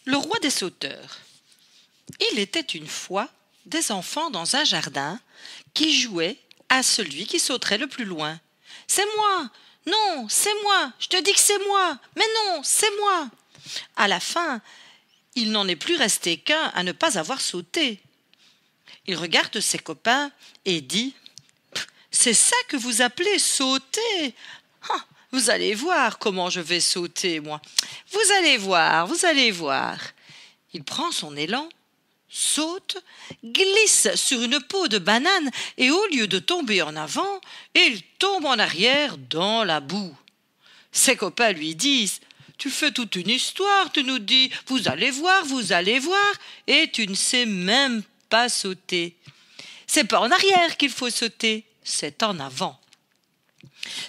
Le roi des sauteurs. Il était une fois des enfants dans un jardin qui jouaient à celui qui sauterait le plus loin. « C'est moi! Non, c'est moi! Je te dis que c'est moi! Mais non, c'est moi !» À la fin, il n'en est plus resté qu'un à ne pas avoir sauté. Il regarde ses copains et dit « C'est ça que vous appelez sauter? Ah, vous allez voir comment je vais sauter, moi. Vous allez voir, vous allez voir. » Il prend son élan, saute, glisse sur une peau de banane et au lieu de tomber en avant, il tombe en arrière dans la boue. Ses copains lui disent « Tu fais toute une histoire, tu nous dis « Vous allez voir, et tu ne sais même pas sauter. » C'est pas en arrière qu'il faut sauter, c'est en avant.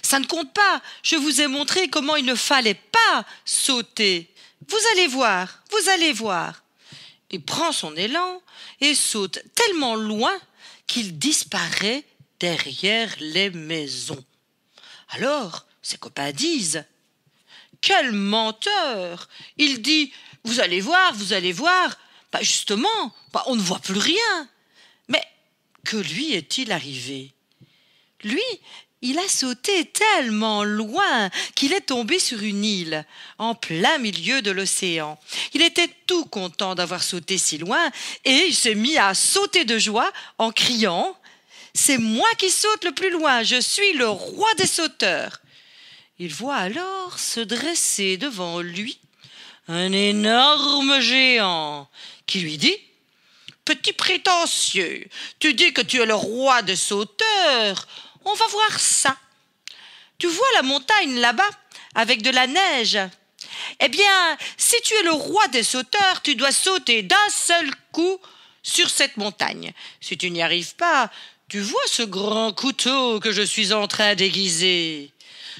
Ça ne compte pas, je vous ai montré comment il ne fallait pas sauter. Vous allez voir, vous allez voir. Il prend son élan et saute tellement loin qu'il disparaît derrière les maisons. Alors, ses copains disent « Quel menteur ! Il dit « Vous allez voir, vous allez voir. » Justement, on ne voit plus rien. Mais que lui est-il arrivé? Lui, il a sauté tellement loin qu'il est tombé sur une île, en plein milieu de l'océan. Il était tout content d'avoir sauté si loin et il s'est mis à sauter de joie en criant « C'est moi qui saute le plus loin, je suis le roi des sauteurs !» Il voit alors se dresser devant lui un énorme géant qui lui dit « Petit prétentieux, tu dis que tu es le roi des sauteurs. On va voir ça. Tu vois la montagne là-bas, avec de la neige? Eh bien, si tu es le roi des sauteurs, tu dois sauter d'un seul coup sur cette montagne. Si tu n'y arrives pas, tu vois ce grand couteau que je suis en train d'aiguiser.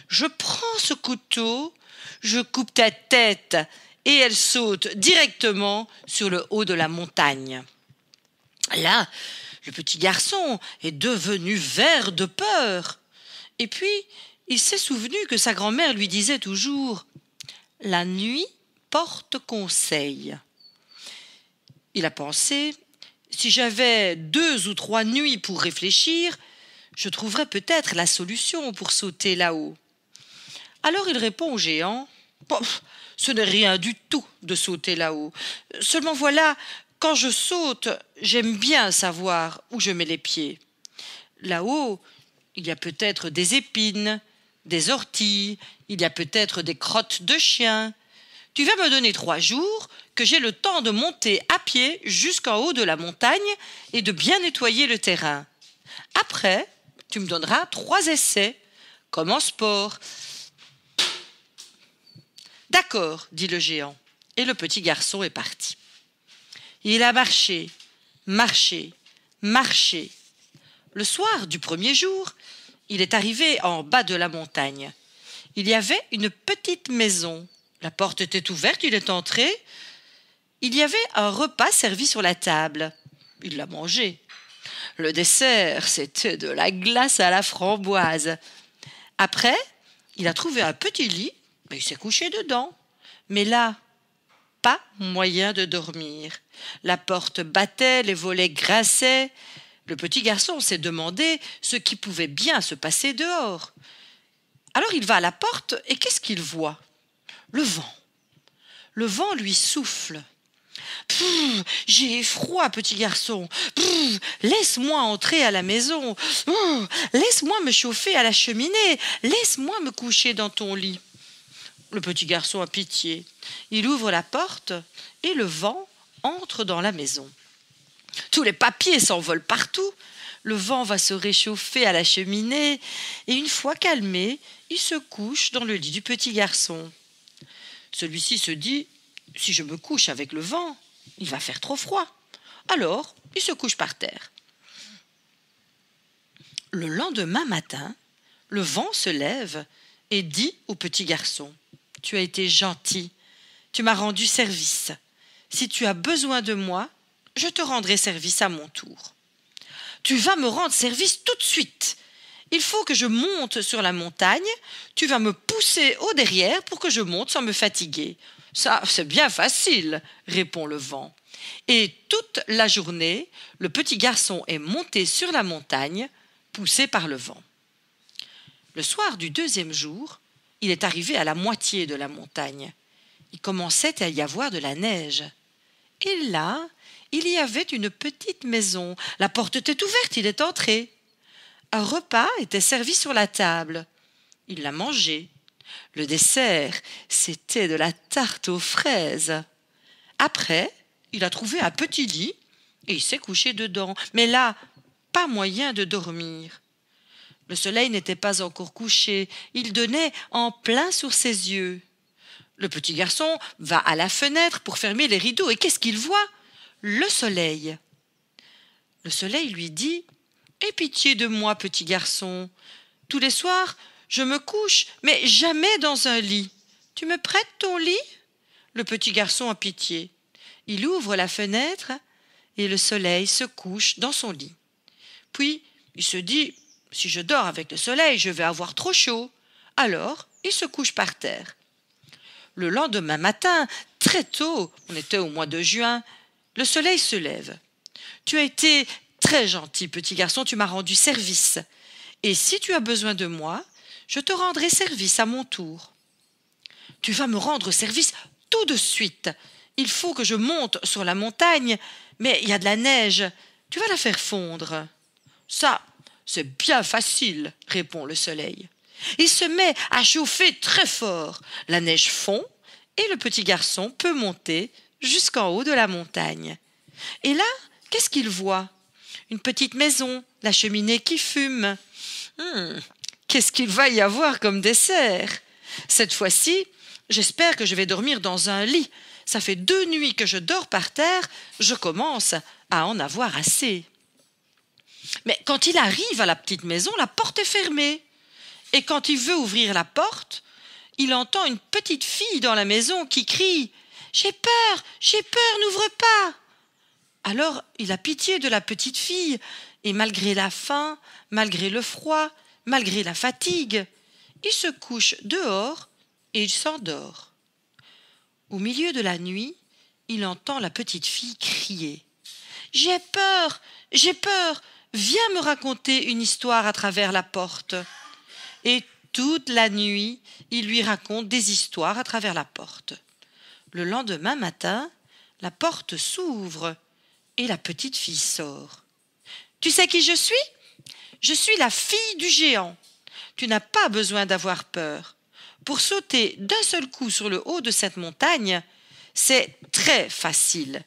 Je prends ce couteau, je coupe ta tête et elle saute directement sur le haut de la montagne. » Là, le petit garçon est devenu vert de peur. Et puis, il s'est souvenu que sa grand-mère lui disait toujours « La nuit porte conseil ». Il a pensé « Si j'avais 2 ou 3 nuits pour réfléchir, je trouverais peut-être la solution pour sauter là-haut. » Alors il répond au géant « Ce n'est rien du tout de sauter là-haut. Seulement voilà, quand je saute, j'aime bien savoir où je mets les pieds. Là-haut, il y a peut-être des épines, des orties, il y a peut-être des crottes de chien. Tu vas me donner 3 jours que j'ai le temps de monter à pied jusqu'en haut de la montagne et de bien nettoyer le terrain. Après, tu me donneras 3 essais, comme en sport. » « D'accord, dit le géant, et le petit garçon est parti. Il a marché, marché, marché. Le soir du premier jour, il est arrivé en bas de la montagne. Il y avait une petite maison. La porte était ouverte, il est entré. Il y avait un repas servi sur la table. Il l'a mangé. Le dessert, c'était de la glace à la framboise. Après, il a trouvé un petit lit, et il s'est couché dedans. Mais là, pas moyen de dormir. La porte battait, les volets grinçaient. Le petit garçon s'est demandé ce qui pouvait bien se passer dehors. Alors il va à la porte et qu'est-ce qu'il voit? Le vent. Le vent lui souffle. « J'ai froid, petit garçon. Laisse-moi entrer à la maison. Laisse-moi me chauffer à la cheminée. Laisse-moi me coucher dans ton lit. » Le petit garçon a pitié. Il ouvre la porte et le vent entre dans la maison. Tous les papiers s'envolent partout. Le vent va se réchauffer à la cheminée et une fois calmé, il se couche dans le lit du petit garçon. Celui-ci se dit « Si je me couche avec le vent, il va faire trop froid. » Alors, il se couche par terre. Le lendemain matin, le vent se lève et dit au petit garçon « Tu as été gentil, tu m'as rendu service. Si tu as besoin de moi, je te rendrai service à mon tour. Tu vas me rendre service tout de suite. Il faut que je monte sur la montagne, tu vas me pousser au derrière pour que je monte sans me fatiguer. Ça, c'est bien facile, répond le vent. Et toute la journée, le petit garçon est monté sur la montagne, poussé par le vent. Le soir du deuxième jour, il est arrivé à la moitié de la montagne. Il commençait à y avoir de la neige. Et là, il y avait une petite maison. La porte était ouverte, il est entré. Un repas était servi sur la table. Il l'a mangé. Le dessert, c'était de la tarte aux fraises. Après, il a trouvé un petit lit et il s'est couché dedans. Mais là, pas moyen de dormir. Le soleil n'était pas encore couché, il donnait en plein sur ses yeux. Le petit garçon va à la fenêtre pour fermer les rideaux et qu'est-ce qu'il voit? Le soleil. Le soleil lui dit « Aie pitié de moi, petit garçon. Tous les soirs, je me couche, mais jamais dans un lit. Tu me prêtes ton lit ?» Le petit garçon a pitié. Il ouvre la fenêtre et le soleil se couche dans son lit. Puis, il se dit « Si je dors avec le soleil, je vais avoir trop chaud. » Alors, il se couche par terre. Le lendemain matin, très tôt, on était au mois de juin, le soleil se lève. « Tu as été très gentil, petit garçon, tu m'as rendu service. Et si tu as besoin de moi, je te rendrai service à mon tour. »« Tu vas me rendre service tout de suite. Il faut que je monte sur la montagne, mais il y a de la neige. Tu vas la faire fondre. »« Ça, c'est bien facile, » répond le soleil. Il se met à chauffer très fort. La neige fond et le petit garçon peut monter jusqu'en haut de la montagne. Et là, qu'est-ce qu'il voit? Une petite maison, la cheminée qui fume. Qu'est-ce qu'il va y avoir comme dessert? Cette fois-ci, j'espère que je vais dormir dans un lit. Ça fait 2 nuits que je dors par terre, je commence à en avoir assez. Mais quand il arrive à la petite maison, la porte est fermée. Et quand il veut ouvrir la porte, il entend une petite fille dans la maison qui crie « J'ai peur, n'ouvre pas !» Alors il a pitié de la petite fille, et malgré la faim, malgré le froid, malgré la fatigue, il se couche dehors et il s'endort. Au milieu de la nuit, il entend la petite fille crier « J'ai peur, viens me raconter une histoire à travers la porte. » Et toute la nuit, il lui raconte des histoires à travers la porte. Le lendemain matin, la porte s'ouvre et la petite fille sort. « Tu sais qui je suis? Je suis la fille du géant. Tu n'as pas besoin d'avoir peur. Pour sauter d'un seul coup sur le haut de cette montagne, c'est très facile.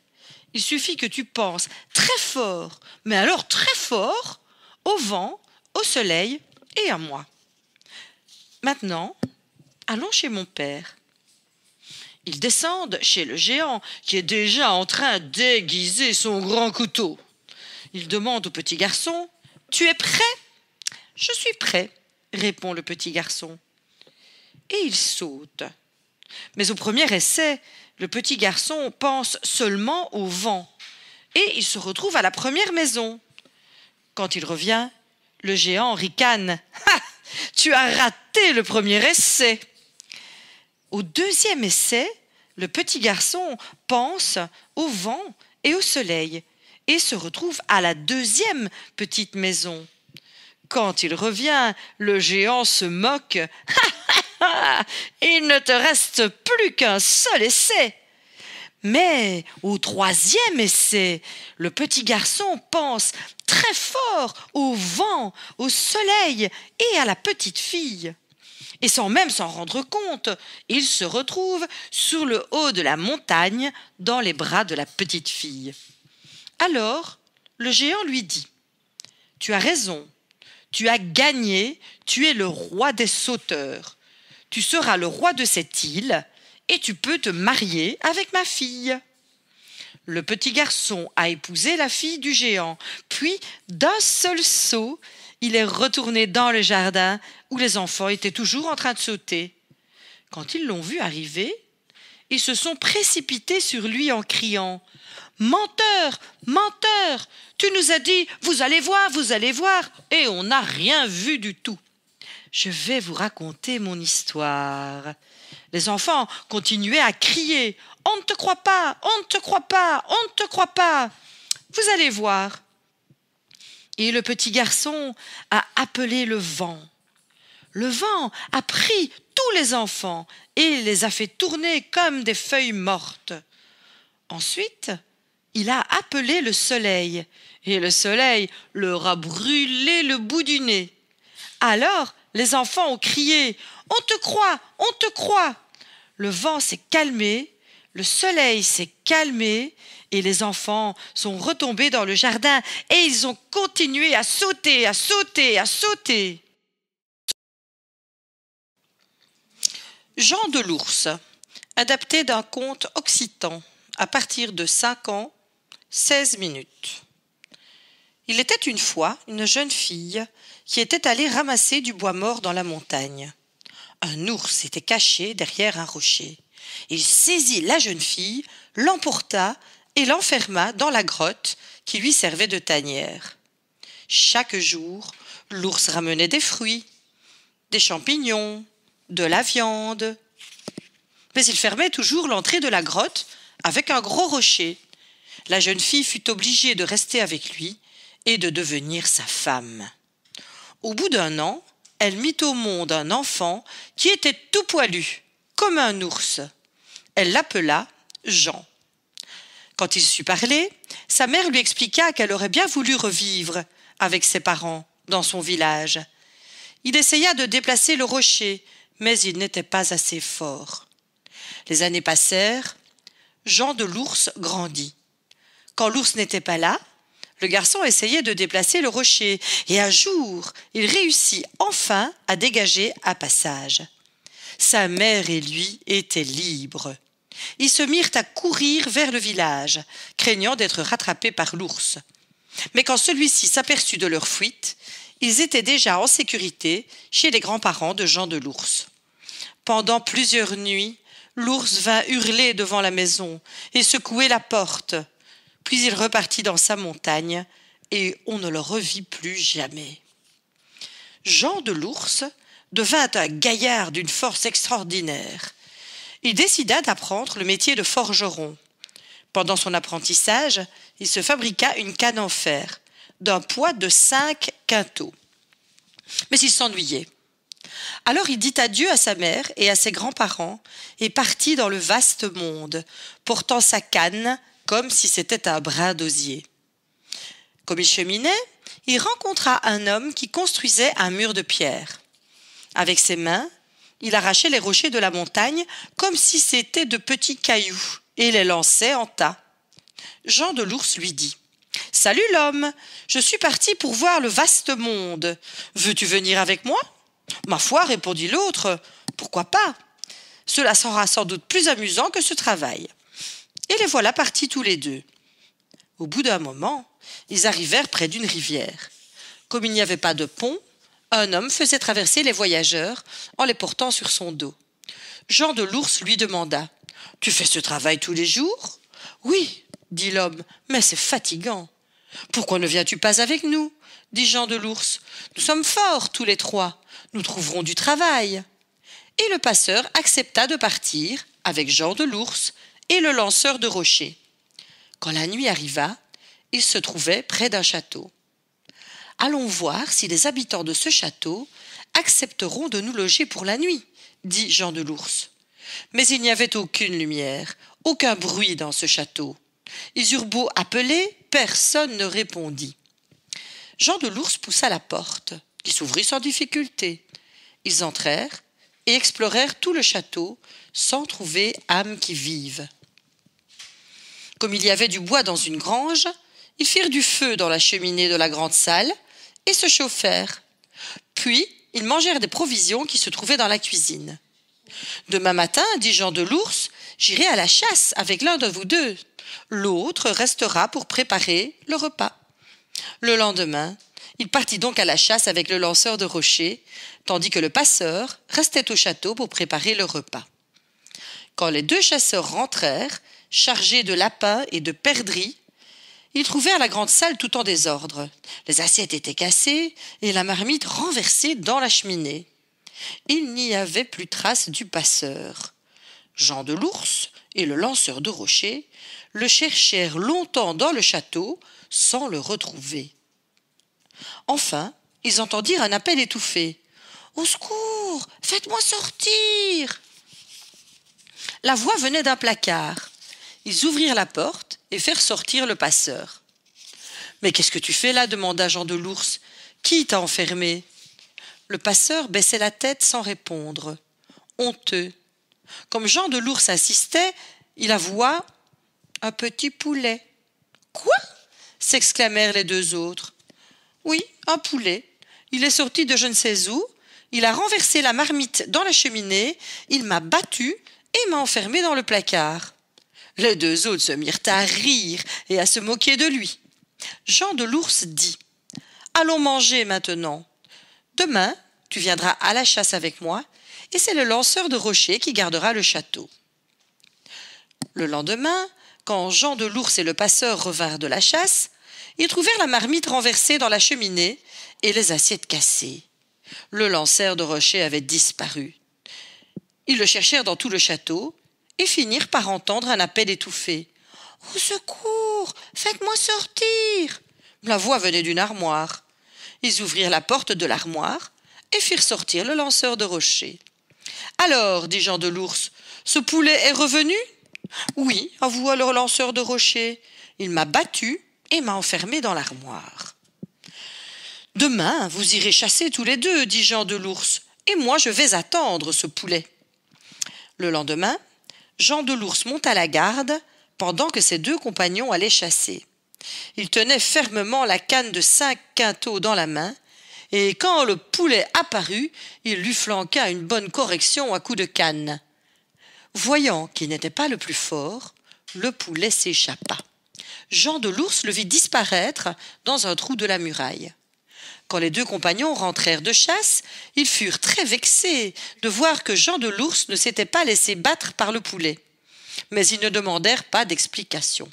Il suffit que tu penses très fort, mais alors très fort, au vent, au soleil et à moi. Maintenant, allons chez mon père. » Ils descendent chez le géant qui est déjà en train d'aiguiser son grand couteau. Il demande au petit garçon « Tu es prêt ?»« Je suis prêt, » répond le petit garçon. Et il saute. Mais au premier essai, le petit garçon pense seulement au vent et il se retrouve à la première maison. Quand il revient, le géant ricane « Ha ! Tu as raté le premier essai !» Au deuxième essai, le petit garçon pense au vent et au soleil et se retrouve à la deuxième petite maison. Quand il revient, le géant se moque. « Il ne te reste plus qu'un seul essai !» Mais au troisième essai, le petit garçon pense très fort au vent, au soleil et à la petite fille. Et sans même s'en rendre compte, il se retrouve sur le haut de la montagne dans les bras de la petite fille. Alors, le géant lui dit « Tu as raison, tu as gagné, tu es le roi des sauteurs. Tu seras le roi de cette île et tu peux te marier avec ma fille. » Le petit garçon a épousé la fille du géant, puis d'un seul saut, il est retourné dans le jardin où les enfants étaient toujours en train de sauter. Quand ils l'ont vu arriver, ils se sont précipités sur lui en criant « Menteur, menteur, tu nous as dit « Vous allez voir, et on n'a rien vu du tout. » Je vais vous raconter mon histoire. Les enfants continuaient à crier « On ne te croit pas, on ne te croit pas, on ne te croit pas !» Vous allez voir. Et le petit garçon a appelé le vent. Le vent a pris tous les enfants et les a fait tourner comme des feuilles mortes. Ensuite, il a appelé le soleil et le soleil leur a brûlé le bout du nez. Alors, les enfants ont crié « On te croit, on te croit !» Le vent s'est calmé, le soleil s'est calmé et les enfants sont retombés dans le jardin et ils ont continué à sauter, à sauter, à sauter. Jean de l'Ours, adapté d'un conte occitan, à partir de 5 ans, 16 minutes. Il était une fois une jeune fille qui était allée ramasser du bois mort dans la montagne. Un ours était caché derrière un rocher. Il saisit la jeune fille, l'emporta et l'enferma dans la grotte qui lui servait de tanière. Chaque jour, l'ours ramenait des fruits, des champignons, de la viande. Mais il fermait toujours l'entrée de la grotte avec un gros rocher. La jeune fille fut obligée de rester avec lui et de devenir sa femme. Au bout d'1 an, elle mit au monde un enfant qui était tout poilu, comme un ours. Elle l'appela Jean. Quand il sut parler, sa mère lui expliqua qu'elle aurait bien voulu revivre avec ses parents dans son village. Il essaya de déplacer le rocher, mais il n'était pas assez fort. Les années passèrent, Jean de l'Ours grandit. Quand l'ours n'était pas là, le garçon essayait de déplacer le rocher et un jour, il réussit enfin à dégager un passage. Sa mère et lui étaient libres. Ils se mirent à courir vers le village, craignant d'être rattrapés par l'ours. Mais quand celui-ci s'aperçut de leur fuite, ils étaient déjà en sécurité chez les grands-parents de Jean de l'Ours. Pendant plusieurs nuits, l'ours vint hurler devant la maison et secouer la porte. Puis il repartit dans sa montagne et on ne le revit plus jamais. Jean de l'Ours devint un gaillard d'une force extraordinaire. Il décida d'apprendre le métier de forgeron. Pendant son apprentissage, il se fabriqua une canne en fer, d'un poids de 5 quintaux. Mais il s'ennuyait. Alors il dit adieu à sa mère et à ses grands-parents et partit dans le vaste monde, portant sa canne comme si c'était un brin d'osier. Comme il cheminait, il rencontra un homme qui construisait un mur de pierre. Avec ses mains, il arrachait les rochers de la montagne comme si c'étaient de petits cailloux et les lançait en tas. Jean de l'Ours lui dit « Salut l'homme, je suis parti pour voir le vaste monde. Veux-tu venir avec moi ?»« Ma foi, répondit l'autre, pourquoi pas ? Cela sera sans doute plus amusant que ce travail. » Et les voilà partis tous les deux. Au bout d'un moment, ils arrivèrent près d'une rivière. Comme il n'y avait pas de pont, un homme faisait traverser les voyageurs en les portant sur son dos. Jean de l'Ours lui demanda « Tu fais ce travail tous les jours ?»« Oui, dit l'homme, mais c'est fatigant. »« Pourquoi ne viens-tu pas avec nous ?» dit Jean de l'Ours. « Nous sommes forts tous les trois, nous trouverons du travail. » Et le passeur accepta de partir avec Jean de l'Ours et le lanceur de rochers. Quand la nuit arriva, ils se trouvaient près d'un château. « Allons voir si les habitants de ce château accepteront de nous loger pour la nuit, » dit Jean de l'Ours. Mais il n'y avait aucune lumière, aucun bruit dans ce château. Ils eurent beau appeler, personne ne répondit. Jean de l'Ours poussa la porte, qui s'ouvrit sans difficulté. Ils entrèrent et explorèrent tout le château sans trouver âme qui vive. Comme il y avait du bois dans une grange, ils firent du feu dans la cheminée de la grande salle et se chauffèrent. Puis, ils mangèrent des provisions qui se trouvaient dans la cuisine. « Demain matin, dit Jean de l'Ours, j'irai à la chasse avec l'un de vous deux. L'autre restera pour préparer le repas. » Le lendemain, il partit donc à la chasse avec le lanceur de rochers, tandis que le passeur restait au château pour préparer le repas. Quand les deux chasseurs rentrèrent, chargés de lapins et de perdrix, ils trouvèrent la grande salle tout en désordre. Les assiettes étaient cassées et la marmite renversée dans la cheminée. Il n'y avait plus trace du passeur. Jean de l'Ours et le lanceur de rochers le cherchèrent longtemps dans le château sans le retrouver. Enfin, ils entendirent un appel étouffé. « Au secours, faites-moi sortir !» La voix venait d'un placard. Ils ouvrirent la porte et firent sortir le passeur. « Mais qu'est-ce que tu fais là ?» demanda Jean de l'Ours. « Qui t'a enfermé ?» Le passeur baissait la tête sans répondre, honteux. Comme Jean de l'Ours insistait, il avoua un petit poulet. « Quoi ?» s'exclamèrent les deux autres. « Oui, un poulet. Il est sorti de je ne sais où, il a renversé la marmite dans la cheminée, il m'a battu et m'a enfermé dans le placard. » Les deux autres se mirent à rire et à se moquer de lui. Jean de l'Ours dit « Allons manger maintenant. Demain, tu viendras à la chasse avec moi, et c'est le lanceur de rochers qui gardera le château. » Le lendemain, quand Jean de l'Ours et le passeur revinrent de la chasse, ils trouvèrent la marmite renversée dans la cheminée et les assiettes cassées. Le lanceur de rochers avait disparu. Ils le cherchèrent dans tout le château et finirent par entendre un appel étouffé. « Au secours, faites-moi sortir !» La voix venait d'une armoire. Ils ouvrirent la porte de l'armoire et firent sortir le lanceur de rochers. « Alors, dit Jean de l'Ours, ce poulet est revenu ?»« Oui, avoua le lanceur de rochers. Il m'a battu et m'a enfermé dans l'armoire. »« Demain, vous irez chasser tous les deux, dit Jean de l'Ours, et moi je vais attendre ce poulet. » Le lendemain, Jean de l'Ours monta la garde pendant que ses deux compagnons allaient chasser. Il tenait fermement la canne de 5 quintaux dans la main, et quand le poulet apparut, il lui flanqua une bonne correction à coups de canne. Voyant qu'il n'était pas le plus fort, le poulet s'échappa. Jean de l'Ours le vit disparaître dans un trou de la muraille. Quand les deux compagnons rentrèrent de chasse, ils furent très vexés de voir que Jean de l'Ours ne s'était pas laissé battre par le poulet. Mais ils ne demandèrent pas d'explication.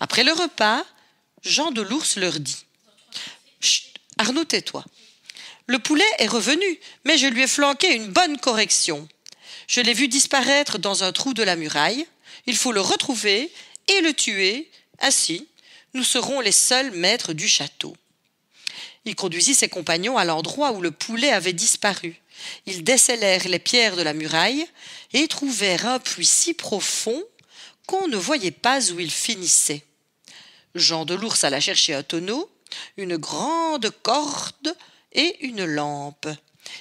Après le repas, Jean de l'Ours leur dit « Chut, Arnaud, tais-toi. Le poulet est revenu, mais je lui ai flanqué une bonne correction. Je l'ai vu disparaître dans un trou de la muraille. Il faut le retrouver et le tuer. Ainsi, nous serons les seuls maîtres du château. » Il conduisit ses compagnons à l'endroit où le poulet avait disparu. Ils descellèrent les pierres de la muraille et trouvèrent un puits si profond qu'on ne voyait pas où il finissait. Jean de l'Ours alla chercher un tonneau, une grande corde et une lampe.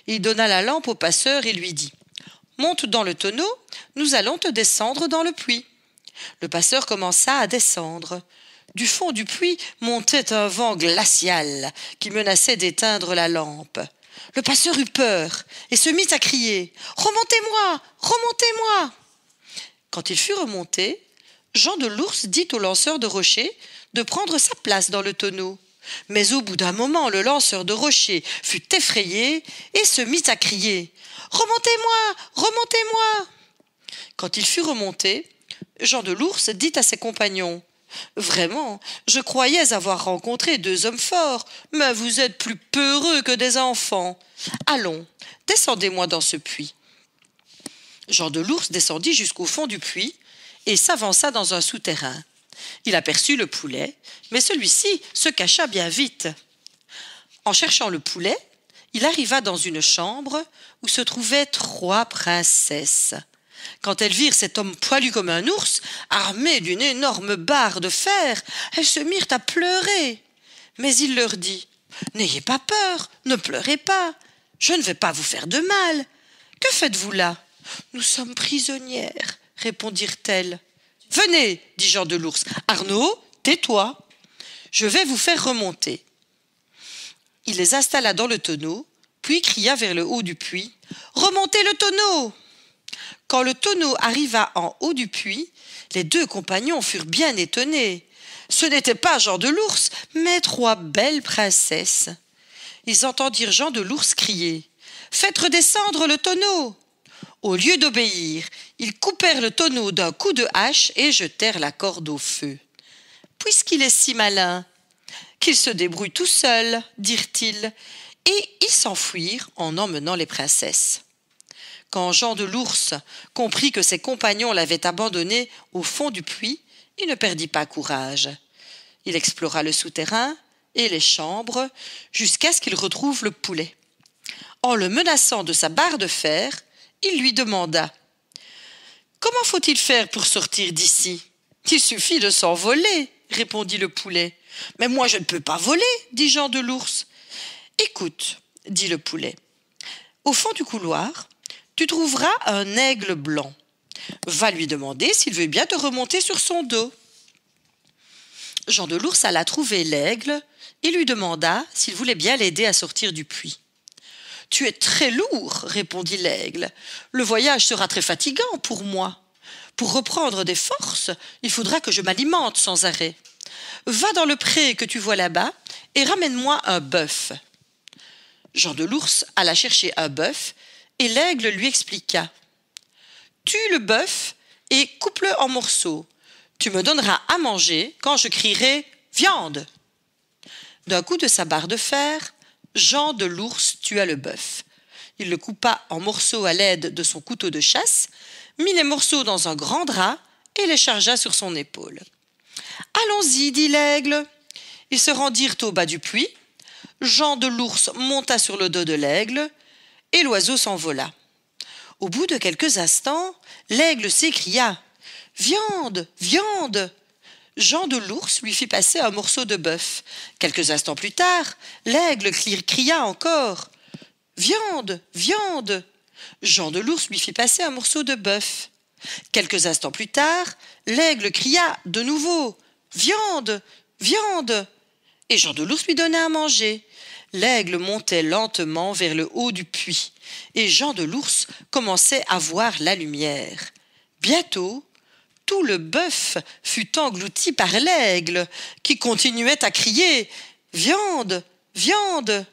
Il donna la lampe au passeur et lui dit « Monte dans le tonneau, nous allons te descendre dans le puits. » Le passeur commença à descendre. Du fond du puits montait un vent glacial qui menaçait d'éteindre la lampe. Le passeur eut peur et se mit à crier « Remontez-moi, remontez-moi !» Quand il fut remonté, Jean de l'Ours dit au lanceur de rochers de prendre sa place dans le tonneau. Mais au bout d'un moment, le lanceur de rochers fut effrayé et se mit à crier « Remontez-moi, remontez-moi !» Quand il fut remonté, Jean de l'Ours dit à ses compagnons « Vraiment, je croyais avoir rencontré 2 hommes forts, mais vous êtes plus peureux que des enfants. Allons, descendez-moi dans ce puits. » Jean de l'Ours descendit jusqu'au fond du puits et s'avança dans un souterrain. Il aperçut le poulet, mais celui-ci se cacha bien vite. En cherchant le poulet, il arriva dans une chambre où se trouvaient 3 princesses. Quand elles virent cet homme poilu comme un ours, armé d'une énorme barre de fer, elles se mirent à pleurer. Mais il leur dit « N'ayez pas peur, ne pleurez pas, je ne vais pas vous faire de mal. Que faites-vous là ?»« Nous sommes prisonnières, » répondirent-elles. « Venez, dit Jean de l'Ours. Arnaud, tais-toi, je vais vous faire remonter. » Il les installa dans le tonneau, puis cria vers le haut du puits « Remontez le tonneau !» Quand le tonneau arriva en haut du puits, les 2 compagnons furent bien étonnés. Ce n'était pas Jean de l'Ours, mais 3 belles princesses. Ils entendirent Jean de l'Ours crier « Faites redescendre le tonneau !» Au lieu d'obéir, ils coupèrent le tonneau d'un coup de hache et jetèrent la corde au feu. « Puisqu'il est si malin, qu'il se débrouille tout seul, dirent-ils, et ils s'enfuirent en emmenant les princesses. Quand Jean de l'Ours comprit que ses compagnons l'avaient abandonné au fond du puits, il ne perdit pas courage. Il explora le souterrain et les chambres jusqu'à ce qu'il retrouve le poulet. En le menaçant de sa barre de fer, il lui demanda « Comment faut-il faire pour sortir d'ici ?»« Il suffit de s'envoler, » répondit le poulet. « Mais moi je ne peux pas voler, » dit Jean de l'Ours. « Écoute, » dit le poulet, « au fond du couloir, tu trouveras un aigle blanc. Va lui demander s'il veut bien te remonter sur son dos. » Jean de l'Ours alla trouver l'aigle et lui demanda s'il voulait bien l'aider à sortir du puits. « Tu es très lourd, » répondit l'aigle. « Le voyage sera très fatigant pour moi. Pour reprendre des forces, il faudra que je m'alimente sans arrêt. Va dans le pré que tu vois là-bas et ramène-moi un bœuf. » Jean de l'Ours alla chercher un bœuf et l'aigle lui expliqua. « Tue le bœuf et coupe-le en morceaux. Tu me donneras à manger quand je crierai « Viande !» D'un coup de sa barre de fer, Jean de l'Ours tua le bœuf. Il le coupa en morceaux à l'aide de son couteau de chasse, mit les morceaux dans un grand drap et les chargea sur son épaule. « Allons-y, dit l'aigle. » Ils se rendirent au bas du puits. Jean de l'Ours monta sur le dos de l'aigle et l'oiseau s'envola. Au bout de quelques instants, l'aigle s'écria « Viande, viande !» Jean de l'Ours lui fit passer un morceau de bœuf. Quelques instants plus tard, l'aigle cria encore « Viande, viande !» Jean de l'Ours lui fit passer un morceau de bœuf. Quelques instants plus tard, l'aigle cria de nouveau « Viande, viande !» Et Jean de l'Ours lui donna à manger. L'aigle montait lentement vers le haut du puits, et Jean de l'Ours commençait à voir la lumière. Bientôt, tout le bœuf fut englouti par l'aigle, qui continuait à crier « Viande, viande !»«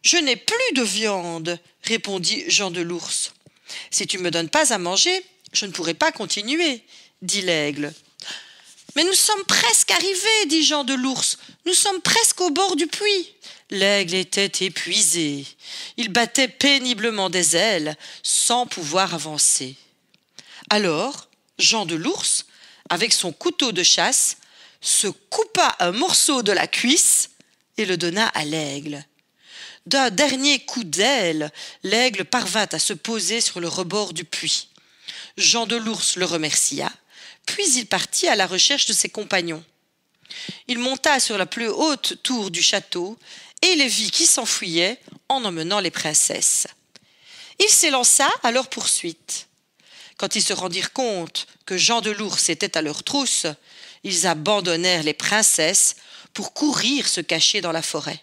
Je n'ai plus de viande, » répondit Jean de l'Ours. « Si tu ne me donnes pas à manger, je ne pourrai pas continuer, » dit l'aigle. « Mais nous sommes presque arrivés, » dit Jean de l'Ours. « Nous sommes presque au bord du puits. » L'aigle était épuisé. Il battait péniblement des ailes, sans pouvoir avancer. Alors, Jean de l'Ours, avec son couteau de chasse, se coupa un morceau de la cuisse et le donna à l'aigle. D'un dernier coup d'aile, l'aigle parvint à se poser sur le rebord du puits. Jean de l'Ours le remercia, puis il partit à la recherche de ses compagnons. Il monta sur la plus haute tour du château et les vit qui s'enfuyaient en emmenant les princesses. Il s'élança à leur poursuite. Quand ils se rendirent compte que Jean de l'Ours était à leur trousse, ils abandonnèrent les princesses pour courir se cacher dans la forêt.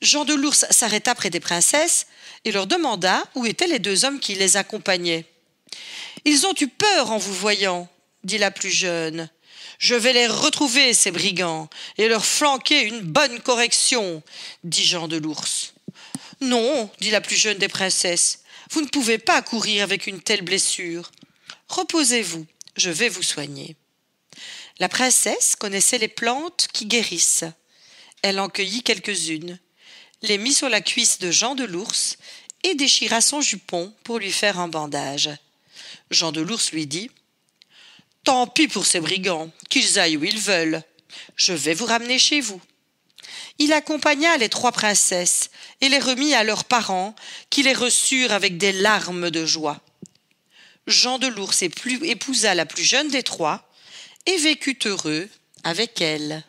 Jean de l'Ours s'arrêta près des princesses et leur demanda où étaient les deux hommes qui les accompagnaient. « Ils ont eu peur en vous voyant, » dit la plus jeune. « Je vais les retrouver, ces brigands, et leur flanquer une bonne correction, » dit Jean de l'Ours. « Non, » dit la plus jeune des princesses, « vous ne pouvez pas courir avec une telle blessure. Reposez-vous, je vais vous soigner. » La princesse connaissait les plantes qui guérissent. Elle en cueillit quelques-unes, les mit sur la cuisse de Jean de l'Ours et déchira son jupon pour lui faire un bandage. Jean de l'Ours lui dit « Tant pis pour ces brigands, qu'ils aillent où ils veulent. Je vais vous ramener chez vous. » Il accompagna les trois princesses et les remit à leurs parents, qui les reçurent avec des larmes de joie. Jean de l'Ours épousa la plus jeune des trois et vécut heureux avec elle.